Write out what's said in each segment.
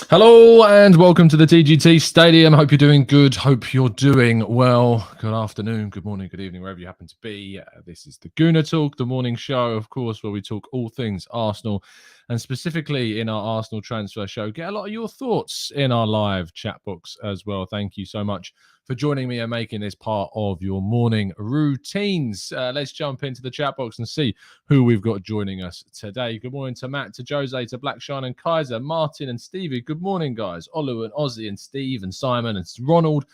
Hello and welcome to the TGT Stadium. Hope you're doing good. Hope you're doing well. Good afternoon, good morning, good evening, wherever you happen to be. This is the Gooner Talk, the morning show, of course, where we talk all things Arsenal, and specifically in our Arsenal transfer show, get a lot of your thoughts in our live chat box as well. Thank you so much for joining me and making this part of your morning routines. Let's jump into the chat box and see who we've got joining us today. Good morning to Matt, to Jose, to Blackshine and Kaiser, Martin and Stevie. Good morning, guys. Olu and Ozzy and Steve and Simon and Ronald.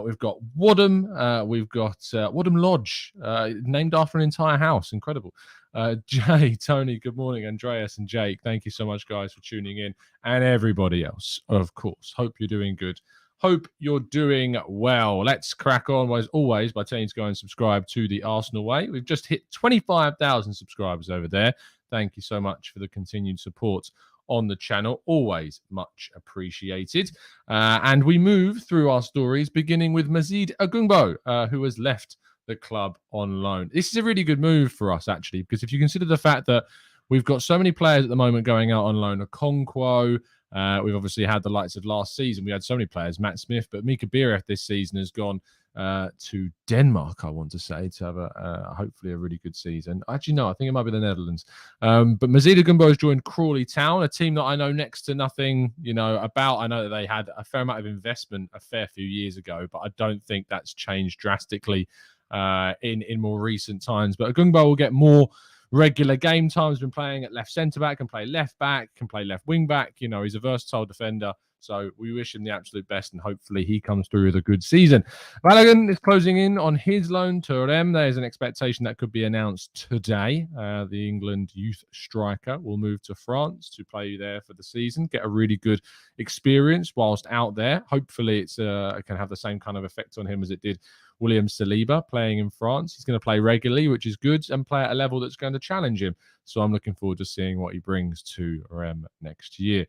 We've got Wadham. We've got Wadham Lodge, named after an entire house. Incredible. Jay, Tony, good morning. Andreas and Jake, thank you so much, guys, for tuning in. And everybody else, of course. Hope you're doing good. Hope you're doing well. Let's crack on, as always, by telling you to go and subscribe to the Arsenal Way. We've just hit 25,000 subscribers over there. Thank you so much for the continued support on the channel. Always much appreciated. And we move through our stories, beginning with Mazid Ogungbo, who has left the club on loan. This is a really good move for us, actually, because if you consider the fact that we've got so many players at the moment going out on loan, Okonkwo, we've obviously had the likes of last season. We had so many players, Matt Smith, but Mika Biereth this season has gone to Denmark, I want to say, to have hopefully a really good season. Actually, no, I think it might be the Netherlands. But Mazid Ogungbo has joined Crawley Town, a team that I know next to nothing, about. I know that they had a fair amount of investment a fair few years ago, but I don't think that's changed drastically in more recent times. But Ogungbo will get more regular game time. Has been playing at left centre back, can play left back, can play left wing back. He's a versatile defender. So we wish him the absolute best, and hopefully he comes through with a good season. Balogun is closing in on his loan to Torreira. There's an expectation that could be announced today. The England youth striker will move to France to play there for the season, get a really good experience whilst out there. Hopefully it can have the same kind of effect on him as it did William Saliba playing in France. He's going to play regularly, which is good, and play at a level that's going to challenge him. So I'm looking forward to seeing what he brings to Rem next year.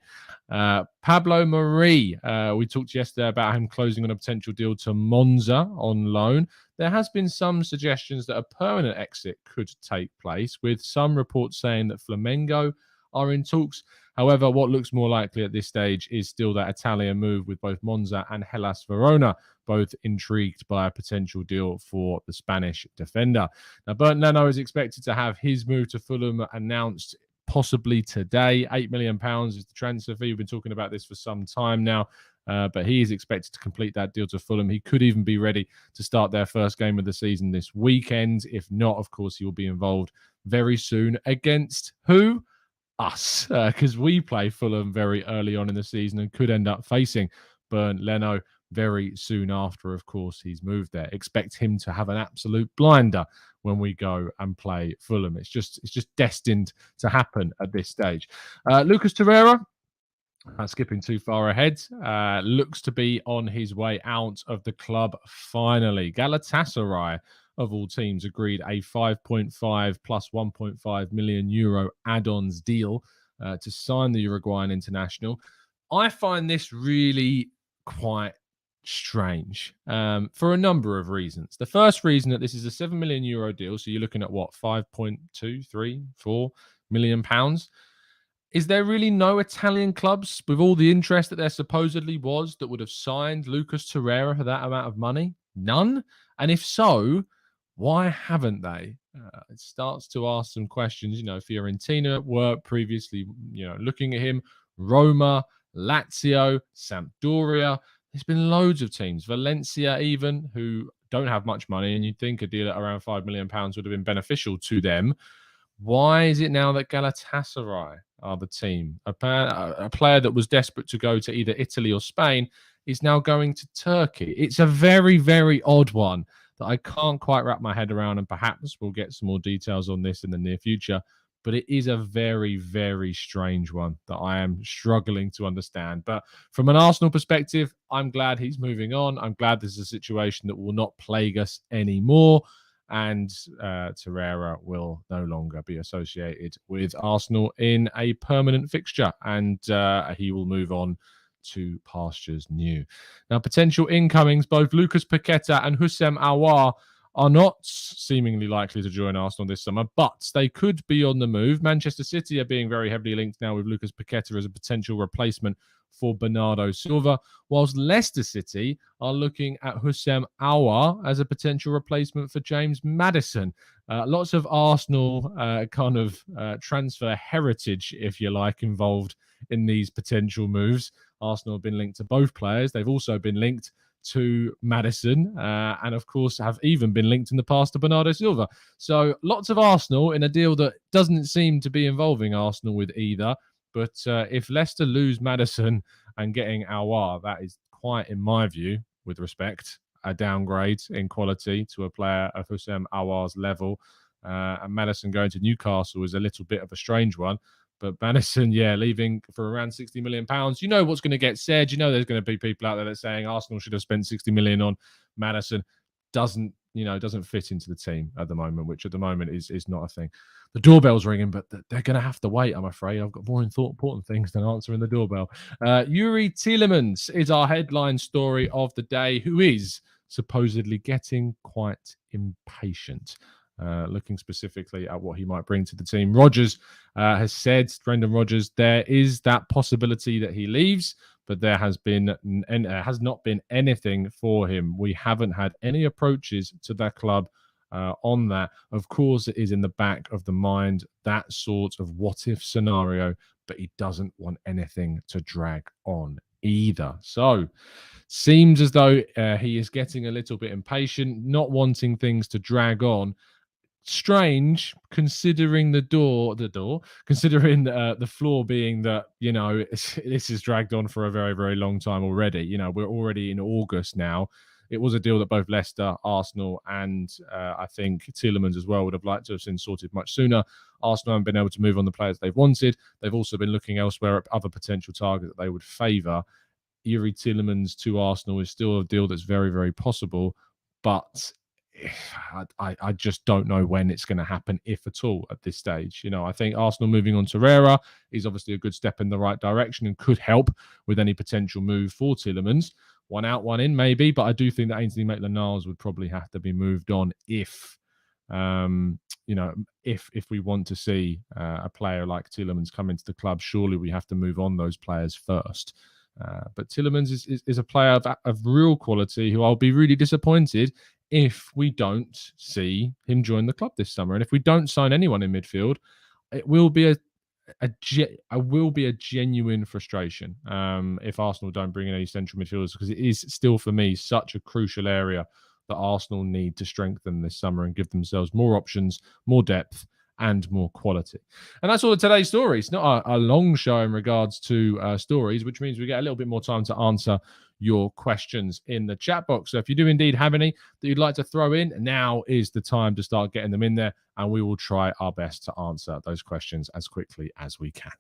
Pablo Mari, we talked yesterday about him closing on a potential deal to Monza on loan. There has been some suggestions that a permanent exit could take place, with some reports saying that Flamengo are in talks. However, what looks more likely at this stage is still that Italian move, with both Monza and Hellas Verona both intrigued by a potential deal for the Spanish defender. Now, Bernd Leno is expected to have his move to Fulham announced possibly today. £8 million is the transfer fee. We've been talking about this for some time now, but he is expected to complete that deal to Fulham. He could even be ready to start their first game of the season this weekend. If not, of course, he will be involved very soon against who? Us, because we play Fulham very early on in the season and could end up facing Bernd Leno very soon after, of course, he's moved there. Expect him to have an absolute blinder when we go and play Fulham. It's just destined to happen at this stage. Lucas Torreira, skipping too far ahead, looks to be on his way out of the club finally. Galatasaray, of all teams, agreed a 5.5 plus 1.5 million euro add-ons deal to sign the Uruguayan international. I find this really quite strange for a number of reasons. The first reason that this is a 7 million euro deal, so you're looking at what, 5.2, 3, 4 million pounds. Is there really no Italian clubs, with all the interest that there supposedly was, that would have signed Lucas Torreira for that amount of money? None? And if so, why haven't they? It starts to ask some questions. Fiorentina were previously, looking at him. Roma, Lazio, Sampdoria. There's been loads of teams. Valencia even, who don't have much money, and you'd think a deal at around £5 million would have been beneficial to them. Why is it now that Galatasaray are the team? A player that was desperate to go to either Italy or Spain is now going to Turkey. It's a very, very odd one that I can't quite wrap my head around, and perhaps we'll get some more details on this in the near future. But it is a very, very strange one that I am struggling to understand. But from an Arsenal perspective, I'm glad he's moving on. I'm glad this is a situation that will not plague us anymore. And Torreira will no longer be associated with Arsenal in a permanent fixture. And he will move on to pastures new. Now, potential incomings, both Lucas Paqueta and Houssem Aouar are not seemingly likely to join Arsenal this summer, but they could be on the move. Manchester City are being very heavily linked now with Lucas Paqueta as a potential replacement for Bernardo Silva, whilst Leicester City are looking at Houssem Aouar as a potential replacement for James Maddison. Lots of Arsenal transfer heritage, if you like, involved in these potential moves. Arsenal have been linked to both players. They've also been linked to Maddison, and of course have even been linked in the past to Bernardo Silva. So lots of Arsenal in a deal that doesn't seem to be involving Arsenal with either. But if Leicester lose Maddison and getting Aouar, that is quite, in my view, with respect, a downgrade in quality to a player of Houssem Aouar's level. And Maddison going to Newcastle is a little bit of a strange one. But Maddison, leaving for around £60 million. You know what's going to get said. You know there's going to be people out there that are saying Arsenal should have spent £60 million on Maddison. Doesn't fit into the team at the moment, which at the moment is not a thing. The doorbell's ringing, but they're going to have to wait, I'm afraid. I've got more important things than answering the doorbell. Youri Tielemans is our headline story of the day, who is supposedly getting quite impatient. Looking specifically at what he might bring to the team. Rodgers has said, Brendan Rodgers, there is that possibility that he leaves, but there has not been anything for him. We haven't had any approaches to that club on that. Of course, it is in the back of the mind, that sort of what-if scenario, but he doesn't want anything to drag on either. So, seems as though he is getting a little bit impatient, not wanting things to drag on. Strange, considering the floor being that, this has dragged on for a very, very long time already. We're already in August now. It was a deal that both Leicester, Arsenal, and I think Tielemans as well would have liked to have seen sorted much sooner. Arsenal haven't been able to move on the players they've wanted. They've also been looking elsewhere at other potential targets that they would favour. Youri Tielemans to Arsenal is still a deal that's very, very possible, but I just don't know when it's going to happen, if at all, at this stage. I think Arsenal moving on Torreira is obviously a good step in the right direction and could help with any potential move for Tielemans. One out, one in, maybe, but I do think that Ainsley Maitland-Niles would probably have to be moved on if we want to see a player like Tielemans come into the club. Surely we have to move on those players first. But Tielemans is a player of real quality who I'll be really disappointed if we don't see him join the club this summer. And if we don't sign anyone in midfield, it will be a genuine frustration if Arsenal don't bring in any central midfielders, because it is still, for me, such a crucial area that Arsenal need to strengthen this summer and give themselves more options, more depth, and more quality. And that's all of today's story. It's not a long show in regards to stories, which means we get a little bit more time to answer your questions in the chat box. So if you do indeed have any that you'd like to throw in, now is the time to start getting them in there, and we will try our best to answer those questions as quickly as we can.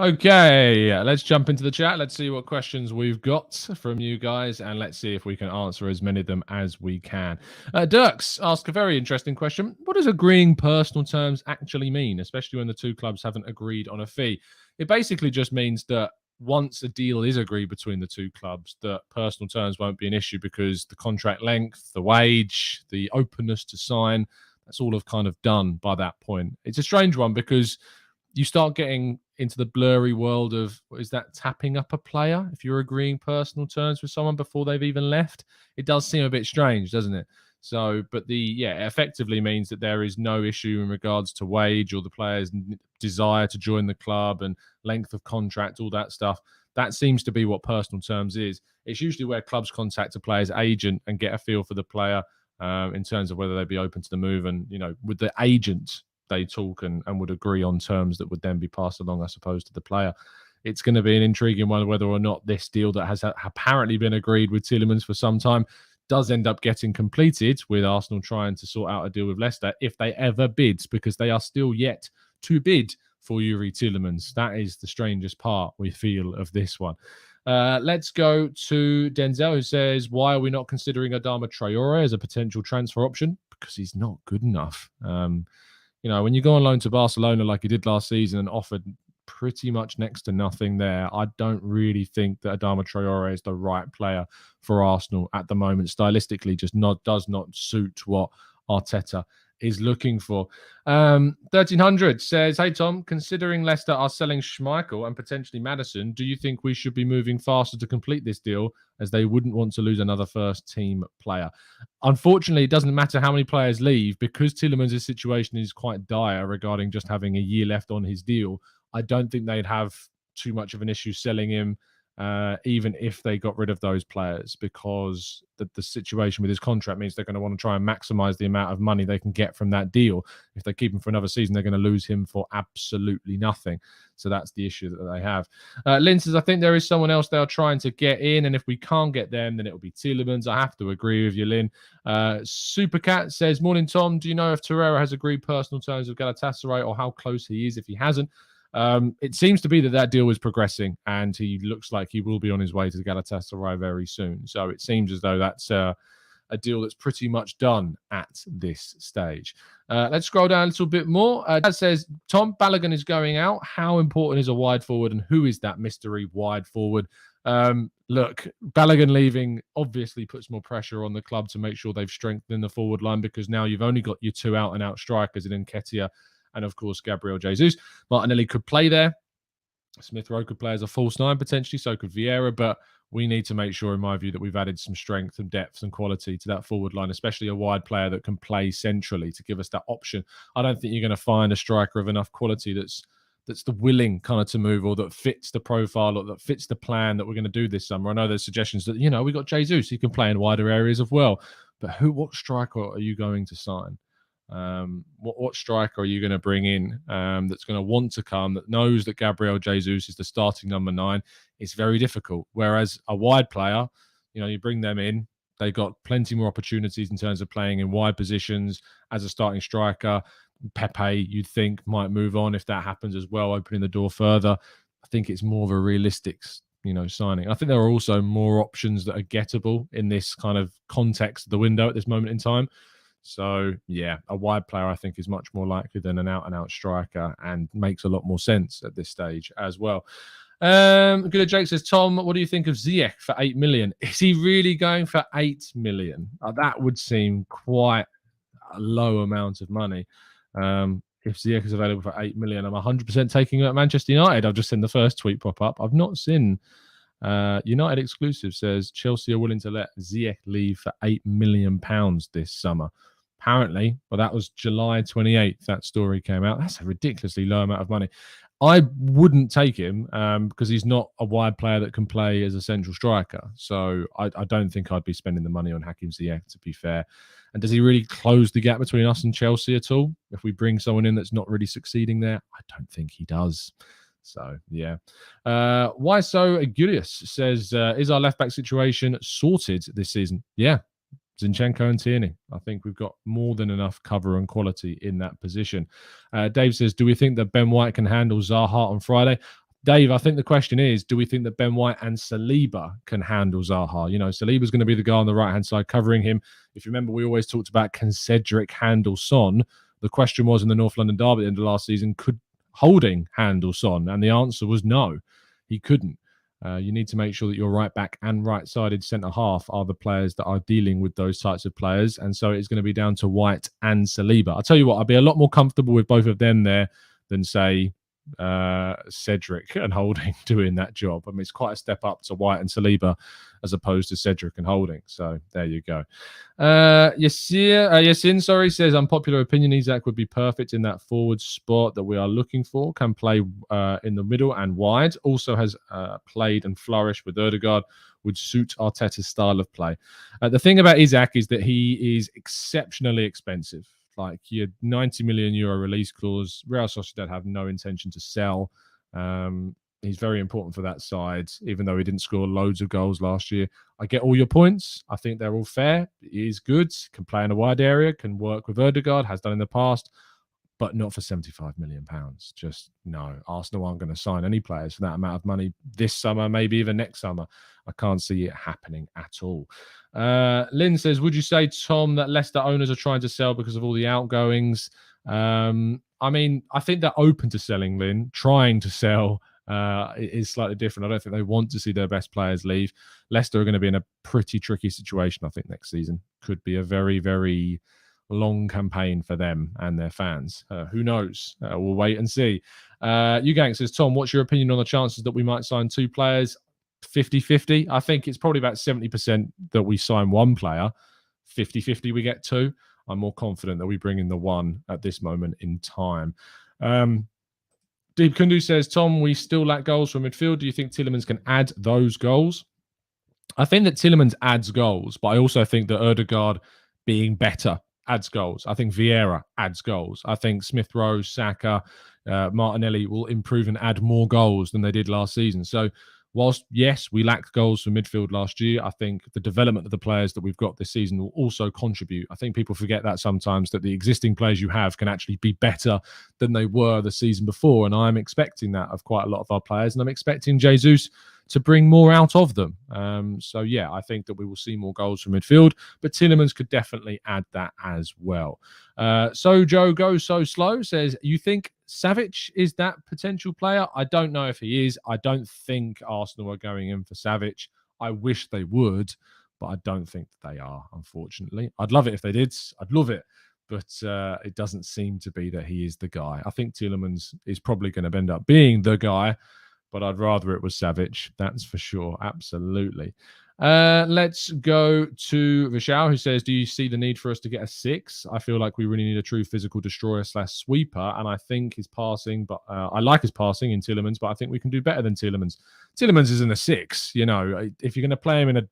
Okay, let's jump into the chat. Let's see what questions we've got from you guys, and let's see if we can answer as many of them as we can. Dirks asked a very interesting question. What does agreeing personal terms actually mean, especially when the two clubs haven't agreed on a fee? It basically just means that once a deal is agreed between the two clubs, that personal terms won't be an issue, because the contract length, the wage, the openness to sign, that's all kind of done by that point. It's a strange one, because you start getting into the blurry world of, is that tapping up a player if you're agreeing personal terms with someone before they've even left? It does seem a bit strange, doesn't it? So, but it effectively means that there is no issue in regards to wage or the player's desire to join the club and length of contract, all that stuff. That seems to be what personal terms is. It's usually where clubs contact a player's agent and get a feel for the player in terms of whether they'd be open to the move. And, with the agent, they talk and would agree on terms that would then be passed along, I suppose, to the player. It's going to be an intriguing one whether or not this deal that has apparently been agreed with Tielemans for some time does end up getting completed, with Arsenal trying to sort out a deal with Leicester if they ever bid, because they are still yet to bid for Youri Tielemans. That is the strangest part, we feel, of this one. Let's go to Denzel, who says, why are we not considering Adama Traore as a potential transfer option? Because he's not good enough. When you go on loan to Barcelona like he did last season and offered pretty much next to nothing there. I don't really think that Adama Traore is the right player for Arsenal at the moment. Stylistically, just does not suit what Arteta is looking for. 1300 says, hey Tom, considering Leicester are selling Schmeichel and potentially Maddison, do you think we should be moving faster to complete this deal, as they wouldn't want to lose another first team player? Unfortunately, it doesn't matter how many players leave, because Tielemans' situation is quite dire regarding just having a year left on his deal. I don't think they'd have too much of an issue selling him, even if they got rid of those players, because the situation with his contract means they're going to want to try and maximize the amount of money they can get from that deal. If they keep him for another season, they're going to lose him for absolutely nothing. So that's the issue that they have. Lynn says, I think there is someone else they are trying to get in, and if we can't get them, then it will be Tielemans. I have to agree with you, Lynn. Supercat says, morning, Tom. Do you know if Torreira has agreed personal terms with Galatasaray, or how close he is if he hasn't? It seems to be that deal is progressing, and he looks like he will be on his way to Galatasaray very soon. So it seems as though that's a deal that's pretty much done at this stage. Let's scroll down a little bit more. Dad says, Tom, Balogun is going out. How important is a wide forward, and who is that mystery wide forward? Look, Balogun leaving obviously puts more pressure on the club to make sure they've strengthened the forward line, because now you've only got your two out-and-out strikers in Nketiah and, of course, Gabriel Jesus. Martinelli could play there. Smith Rowe could play as a false nine, potentially. So could Vieira. But we need to make sure, in my view, that we've added some strength and depth and quality to that forward line, especially a wide player that can play centrally to give us that option. I don't think you're going to find a striker of enough quality that's the willing kind of to move, or that fits the profile, or that fits the plan that we're going to do this summer. I know there's suggestions that, we got Jesus, he can play in wider areas as well. But what striker are you going to sign? What striker are you going to bring in that's going to want to come, that knows that Gabriel Jesus is the starting number 9? It's very difficult. Whereas a wide player, you bring them in, they got plenty more opportunities in terms of playing in wide positions as a starting striker. Pepe, you'd think, might move on if that happens as well, opening the door further. I think it's more of a realistic signing. I think there are also more options that are gettable in this kind of context of the window at this moment in time. So, yeah, a wide player, I think, is much more likely than an out-and-out striker, and makes a lot more sense at this stage as well. Good. Jake says, Tom, what do you think of Ziyech for 8 million? Is he really going for 8 million? That would seem quite a low amount of money. If Ziyech is available for 8 million, I'm 100% taking it at Manchester United. I've just seen the first tweet pop up. I've not seen... United exclusive says Chelsea are willing to let Ziyech leave for £8 million this summer. Apparently, well, that was July 28th. That story came out. That's a ridiculously low amount of money. I wouldn't take him because he's not a wide player that can play as a central striker. So I don't think I'd be spending the money on Hakim Ziyech, to be fair. And does he really close the gap between us and Chelsea at all? If we bring someone in that's not really succeeding there, I don't think he does. So, yeah. Why so? Gurius says, is our left-back situation sorted this season? Yeah. Zinchenko and Tierney. I think we've got more than enough cover and quality in that position. Dave says, do we think that Ben White can handle Zaha on Friday? Dave, I think the question is, do we think that Ben White and Saliba can handle Zaha? Saliba's going to be the guy on the right-hand side covering him. If you remember, we always talked about, can Cedric handle Son? The question was in the North London derby at the end of last season, could Holding handle Son? And the answer was no, he couldn't. You need to make sure that your right back and right-sided centre-half are the players that are dealing with those types of players. And so it's going to be down to White and Saliba. I'll tell you what, I'd be a lot more comfortable with both of them there than, say, Cedric and Holding doing that job. I mean, it's quite a step up to White and Saliba as opposed to Cedric and Holding. So there you go. Yasin, says, unpopular opinion, Isak would be perfect in that forward spot that we are looking for. Can play in the middle and wide. Also has played and flourished with Ødegaard. Would suit Arteta's style of play. The thing about Isak is that he is exceptionally expensive. Like your €90 million release clause. Real Sociedad have no intention to sell. He's very important for that side, even though he didn't score loads of goals last year. I get all your points. I think they're all fair. He is good, can play in a wide area, can work with Ødegaard, has done in the past, but not for £75 million. Just no. Arsenal aren't going to sign any players for that amount of money this summer, maybe even next summer. I can't see it happening at all. Lynn says, would you say, Tom, that Leicester owners are trying to sell because of all the outgoings? I mean, I think they're open to selling Lynn, trying to sell. Is slightly different. I don't think they want to see their best players leave. Leicester are going to be in a pretty tricky situation, I think, next season. Could be a very, very long campaign for them and their fans. Who knows? We'll wait and see. Ugang says, Tom, what's your opinion on the chances that we might sign 2 players? 50-50. I think it's probably about 70% that we sign 1 player. 50-50 we get 2. I'm more confident that we bring in the 1 at this moment in time. Deep Kundu says, Tom, we still lack goals from midfield. Do you think Tielemans can add those goals? I think that Tielemans adds goals, but I also think that Ødegaard being better adds goals. I think Vieira adds goals. I think Smith Rowe, Saka, Martinelli will improve and add more goals than they did last season. So whilst, yes, we lacked goals from midfield last year, I think the development of the players that we've got this season will also contribute. I think people forget that sometimes, that the existing players you have can actually be better than they were the season before. And I'm expecting that of quite a lot of our players. And I'm expecting Jesus to bring more out of them. So, yeah, I think that we will see more goals from midfield, but Tielemans could definitely add that as well. So Joe Goes So Slow says, you think Savic is that potential player? I don't know if he is. I don't think Arsenal are going in for Savic. I wish they would, but I don't think that they are, unfortunately. I'd love it if they did. I'd love it. But it doesn't seem to be that he is the guy. I think Tielemans is probably going to end up being the guy, but I'd rather it was Savic. That's for sure. Absolutely. Let's go to Vishal, who says, do you see the need for us to get a 6? I feel like we really need a true physical destroyer / sweeper, and I think his passing, but I like his passing in Tielemans, but I think we can do better than Tielemans. Tielemans isn't a 6. You know, if you're going to play him in a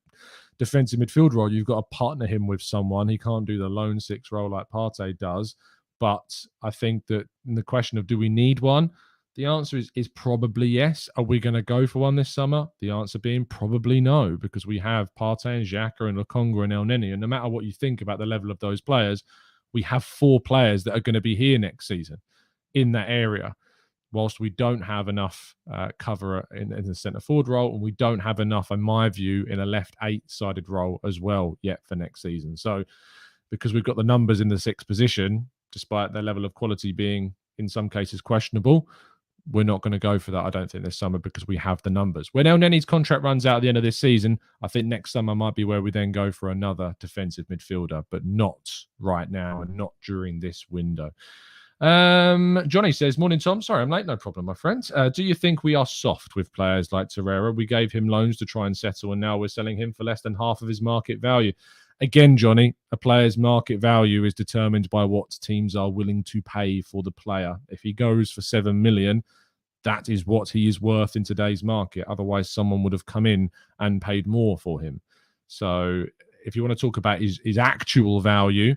defensive midfield role, you've got to partner him with someone. He can't do the lone 6 role like Partey does. But I think that in the question of do we need one, the answer is probably yes. Are we going to go for one this summer? The answer being probably no, because we have Partey and Xhaka and Lokonga and Elneny. And no matter what you think about the level of those players, we have 4 players that are going to be here next season in that area. Whilst we don't have enough cover in the centre forward role, and we don't have enough, in my view, in a left 8-sided role as well yet for next season. So because we've got the numbers in the 6th position, despite their level of quality being in some cases questionable, we're not going to go for that, I don't think, this summer, because we have the numbers. When Elneny's contract runs out at the end of this season, I think next summer might be where we then go for another defensive midfielder, but not right now and not during this window. Johnny says, morning, Tom. Sorry, I'm late. No problem, my friend. Do you think we are soft with players like Torreira? We gave him loans to try and settle, and now we're selling him for less than half of his market value. Again, Johnny, a player's market value is determined by what teams are willing to pay for the player. If he goes for 7 million, that is what he is worth in today's market. Otherwise, someone would have come in and paid more for him. So if you want to talk about his actual value,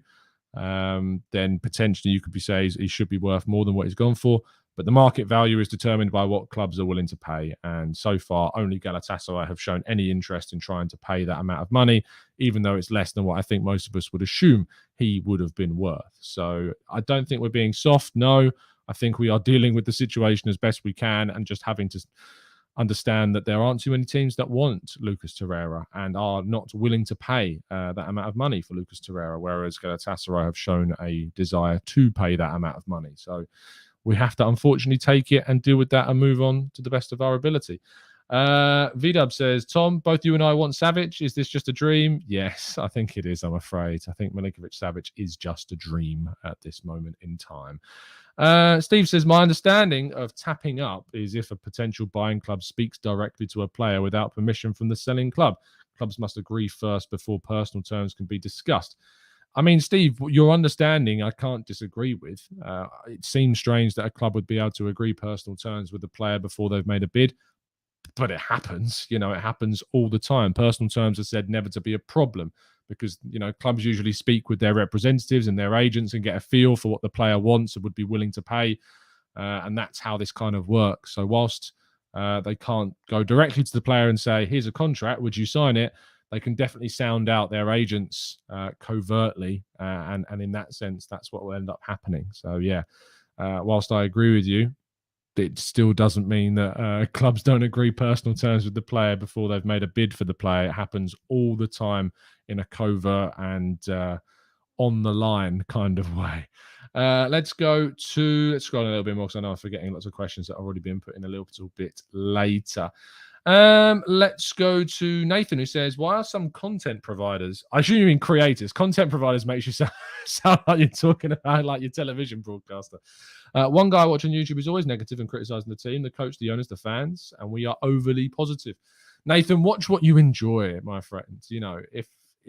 then potentially you could be saying he should be worth more than what he's gone for. But the market value is determined by what clubs are willing to pay. And so far, only Galatasaray have shown any interest in trying to pay that amount of money, even though it's less than what I think most of us would assume he would have been worth. So I don't think we're being soft. No, I think we are dealing with the situation as best we can and just having to understand that there aren't too many teams that want Lucas Torreira and are not willing to pay that amount of money for Lucas Torreira, whereas Galatasaray have shown a desire to pay that amount of money. So we have to unfortunately take it and deal with that and move on to the best of our ability. VDub says, Tom, both you and I want Savic. Is this just a dream? Yes, I think it is, I'm afraid. I think Milinkovic-Savic is just a dream at this moment in time. Steve says, my understanding of tapping up is if a potential buying club speaks directly to a player without permission from the selling club. Clubs must agree first before personal terms can be discussed. I mean, Steve, your understanding I can't disagree with. It seems strange that a club would be able to agree personal terms with a player before they've made a bid, but it happens. You know, it happens all the time. Personal terms are said never to be a problem because, you know, clubs usually speak with their representatives and their agents and get a feel for what the player wants and would be willing to pay. And that's how this kind of works. So whilst they can't go directly to the player and say, here's a contract, would you sign it? They can definitely sound out their agents covertly. And in that sense, that's what will end up happening. So, yeah, whilst I agree with you, it still doesn't mean that clubs don't agree personal terms with the player before they've made a bid for the player. It happens all the time in a covert and on the line kind of way. Let's scroll a little bit more because I know I'm forgetting lots of questions that have already been put in a little bit later. Let's go to Nathan, who says, why are some content providers, I assume you mean creators, content providers makes you sound like you're talking about like your television broadcaster. One guy watching YouTube is always negative and criticizing the team, the coach, the owners, the fans, and we are overly positive. Nathan, watch what you enjoy, my friend. You know, if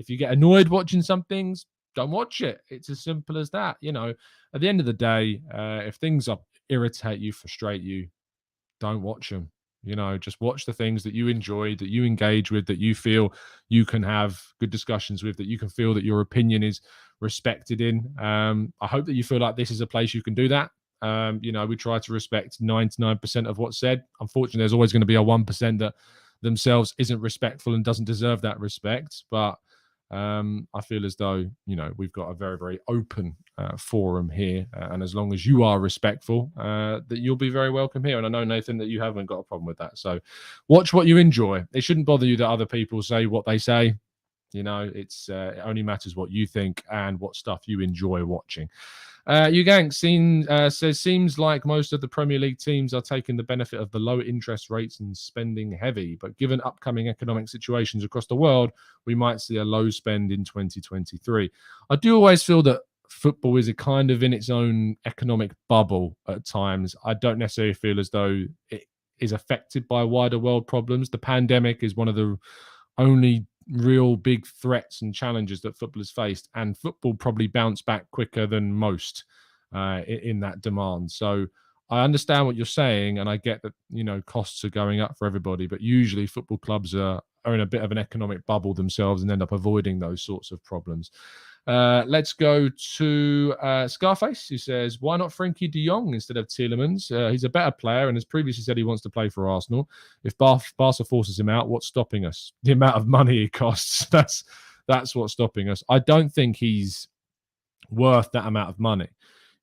you get annoyed watching some things, don't watch it. It's as simple as that. You know, at the end of the day, if things irritate you, frustrate you, don't watch them. You know, just watch the things that you enjoy, that you engage with, that you feel you can have good discussions with, that you can feel that your opinion is respected in. I hope that you feel like this is a place you can do that. You know, we try to respect 99% of what's said. Unfortunately, there's always going to be a 1% that themselves isn't respectful and doesn't deserve that respect. But I feel as though, you know, we've got a very, very open forum here. And as long as you are respectful, that you'll be very welcome here. And I know, Nathan, that you haven't got a problem with that. So watch what you enjoy. It shouldn't bother you that other people say what they say. You know, it only matters what you think and what stuff you enjoy watching. Ugank says, seems like most of the Premier League teams are taking the benefit of the low interest rates and spending heavy. But given upcoming economic situations across the world, we might see a low spend in 2023. I do always feel that football is a kind of in its own economic bubble at times. I don't necessarily feel as though it is affected by wider world problems. The pandemic is one of the only real big threats and challenges that football has faced, and football probably bounced back quicker than most in that demand. So I understand what you're saying, and I get that, you know, costs are going up for everybody, but usually football clubs are in a bit of an economic bubble themselves and end up avoiding those sorts of problems. Let's go to Scarface, who says, why not Frankie de Jong instead of Tielemans? He's a better player and has previously said he wants to play for Arsenal. If Barca forces him out, what's stopping us? The amount of money it costs. That's what's stopping us. I don't think he's worth that amount of money.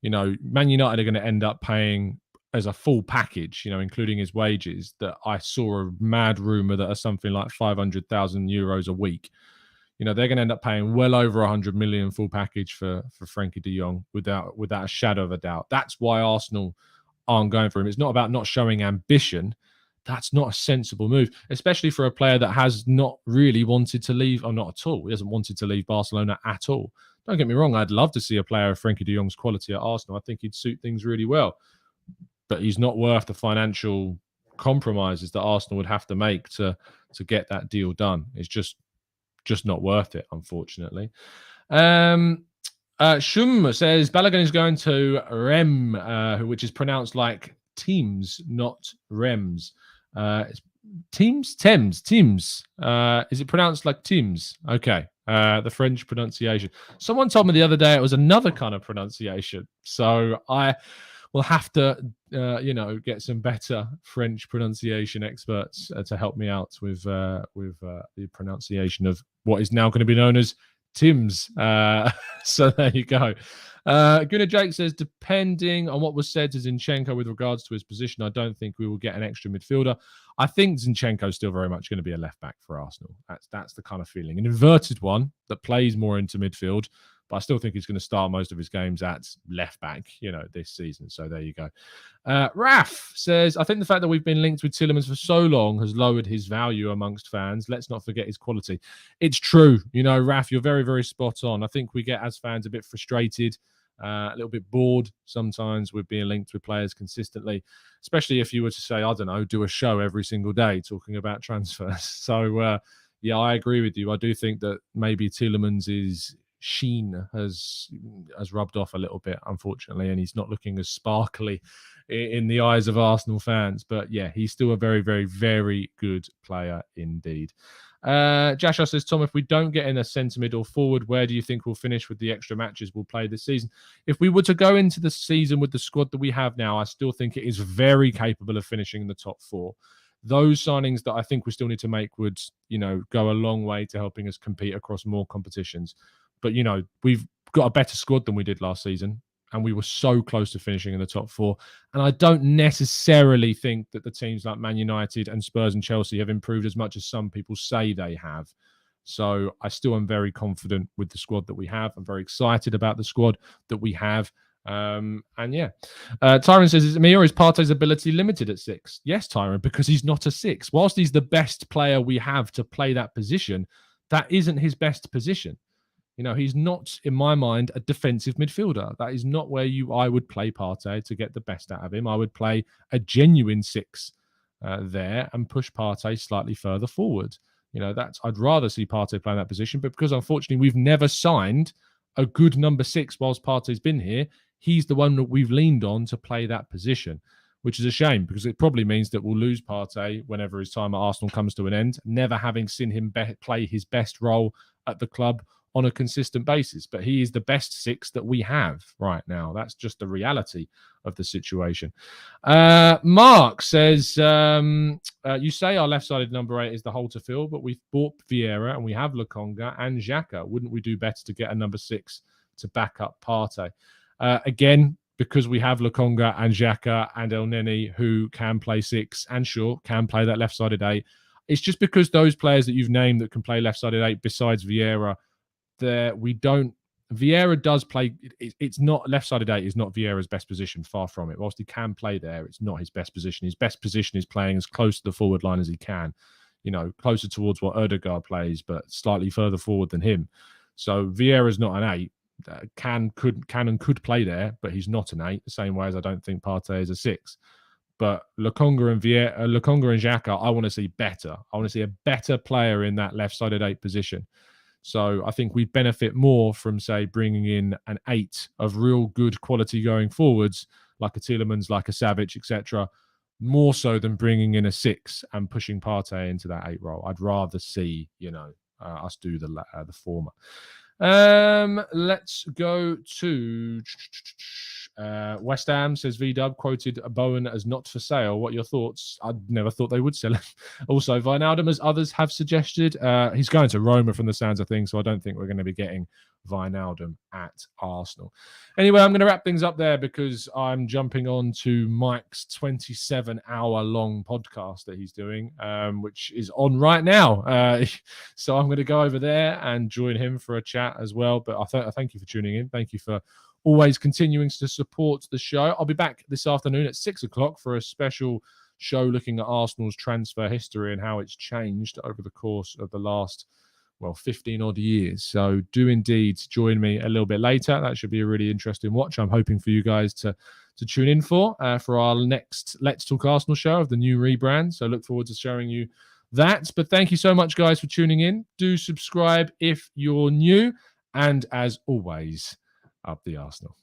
You know, Man United are going to end up paying as a full package, you know, including his wages, that I saw a mad rumor that are something like 500,000 euros a week. You know, they're going to end up paying well over 100 million full package for Frankie de Jong without a shadow of a doubt. That's why Arsenal aren't going for him. It's not about not showing ambition. That's not a sensible move, especially for a player that has not really wanted to leave, or not at all. He hasn't wanted to leave Barcelona at all. Don't get me wrong. I'd love to see a player of Frankie de Jong's quality at Arsenal. I think he'd suit things really well. But he's not worth the financial compromises that Arsenal would have to make to get that deal done. It's just not worth it, unfortunately. Shum says Balogun is going to Rem, which is pronounced like teams, not Rems. Thames. Is it pronounced like teams? Okay. The French pronunciation. Someone told me the other day it was another kind of pronunciation. So I will have to, get some better French pronunciation experts to help me out with the pronunciation of what is now going to be known as Tim's. So there you go. Gooner Jake says, depending on what was said to Zinchenko with regards to his position, I don't think we will get an extra midfielder. I think Zinchenko is still very much going to be a left back for Arsenal. That's the kind of feeling. An inverted one that plays more into midfield, but I still think he's going to start most of his games at left back, this season. So there you go. Raf says, I think the fact that we've been linked with Tielemans for so long has lowered his value amongst fans. Let's not forget his quality. It's true. Raf, you're very, very spot on. I think we get, as fans, a bit frustrated, a little bit bored sometimes with being linked with players consistently, especially if you were to say, I don't know, do a show every single day talking about transfers. So, yeah, I agree with you. I do think that maybe Tielemans' sheen has rubbed off a little bit, unfortunately, and he's not looking as sparkly in the eyes of Arsenal fans. But yeah, he's still a very, very, very good player indeed. Joshua says, Tom, if we don't get in a centre mid or forward, where do you think we'll finish with the extra matches we'll play this season? If we were to go into the season with the squad that we have now, I still think it is very capable of finishing in the top four. Those signings that I think we still need to make would, go a long way to helping us compete across more competitions. But, we've got a better squad than we did last season, and we were so close to finishing in the top four. And I don't necessarily think that the teams like Man United and Spurs and Chelsea have improved as much as some people say they have. So I still am very confident with the squad that we have. I'm very excited about the squad that we have. And yeah, Tyron says, is it me or is Partey's ability limited at 6? Yes, Tyron, because he's not a 6. Whilst he's the best player we have to play that position, that isn't his best position. You know, he's not, in my mind, a defensive midfielder. That is not where I would play Partey to get the best out of him. I would play a genuine 6 there and push Partey slightly further forward. You know, I'd rather see Partey playing that position, but because unfortunately we've never signed a good number 6 whilst Partey's been here, he's the one that we've leaned on to play that position, which is a shame because it probably means that we'll lose Partey whenever his time at Arsenal comes to an end, never having seen him play his best role at the club on a consistent basis. But he is the best 6 that we have right now. That's just the reality of the situation. Mark says, you say our left-sided number 8 is the hole to fill, but we've bought Vieira and we have Lokonga and Xhaka. Wouldn't we do better to get a number 6 to back up Partey? Again, because we have Lokonga and Xhaka and El Neni who can play 6 and sure can play that left-sided 8. It's just because those players that you've named that can play left-sided 8 besides Vieira, Vieira does play. It's not left-sided 8 is not Vieira's best position. Far from it. Whilst he can play there, it's not his best position. His best position is playing as close to the forward line as he can. You know, closer towards what Ødegaard plays, but slightly further forward than him. So Vieira's not an 8. Can and could play there, but he's not an 8. The same way as I don't think Partey is a 6. But Lokonga and Xhaka, I want to see better. I want to see a better player in that left-sided 8 position. So I think we benefit more from, say, bringing in an 8 of real good quality going forwards, like a Tielemans, like a Savic, etc., more so than bringing in a 6 and pushing Partey into that 8 role. I'd rather see, us do the former. Let's go to West Ham. Says V-Dub quoted Bowen as not for sale. What are your thoughts? I never thought they would sell him. Also, Wijnaldum, as others have suggested, he's going to Roma from the sounds of things, so I don't think we're going to be getting Wijnaldum at Arsenal. Anyway, I'm going to wrap things up there because I'm jumping on to Mike's 27-hour-long podcast that he's doing, which is on right now. So I'm going to go over there and join him for a chat as well. But I thank you for tuning in. Thank you for always continuing to support the show. I'll be back this afternoon at 6 o'clock for a special show looking at Arsenal's transfer history and how it's changed over the course of the last 15 odd years. So do indeed join me a little bit later. That should be a really interesting watch. I'm hoping for you guys to tune in for our next Let's Talk Arsenal show of the new rebrand. So look forward to showing you that. But thank you so much, guys, for tuning in. Do subscribe if you're new. And as always, up the Arsenal.